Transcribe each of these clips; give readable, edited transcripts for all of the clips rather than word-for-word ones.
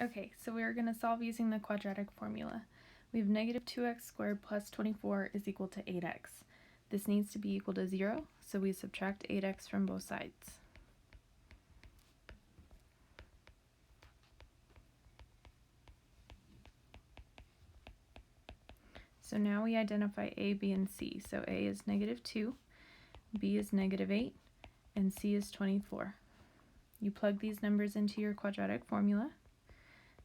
Okay, so we are going to solve using the quadratic formula. We have negative 2x squared plus 24 is equal to 8x. This needs to be equal to 0, so we subtract 8x from both sides. So now we identify a, b, and c. So a is negative 2, b is negative 8, and c is 24. You plug these numbers into your quadratic formula.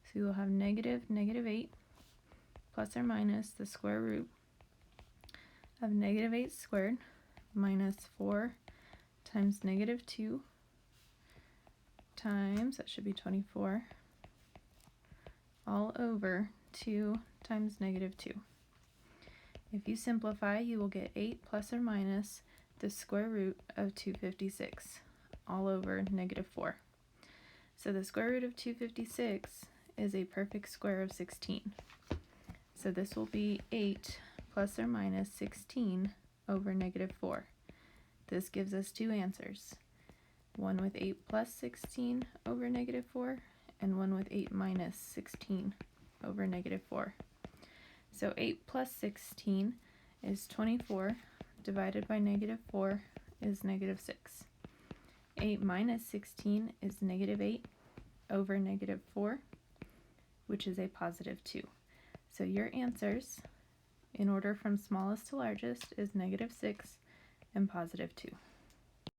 So you will have negative 8 plus or minus the square root of negative 8 squared minus 4 times negative 2 times, that should be 24, all over 2 times negative 2. If you simplify, you will get 8 plus or minus the square root of 256, all over negative 4. So the square root of 256 is a perfect square of 16. So this will be 8 plus or minus 16 over negative 4. This gives us two answers, one with 8 plus 16 over negative 4, and one with 8 minus 16 over negative 4. So 8 plus 16 is 24, divided by negative 4 is negative 6. 8 minus 16 is negative 8 over negative 4, which is a positive 2. So your answers, in order from smallest to largest, is negative 6 and positive 2.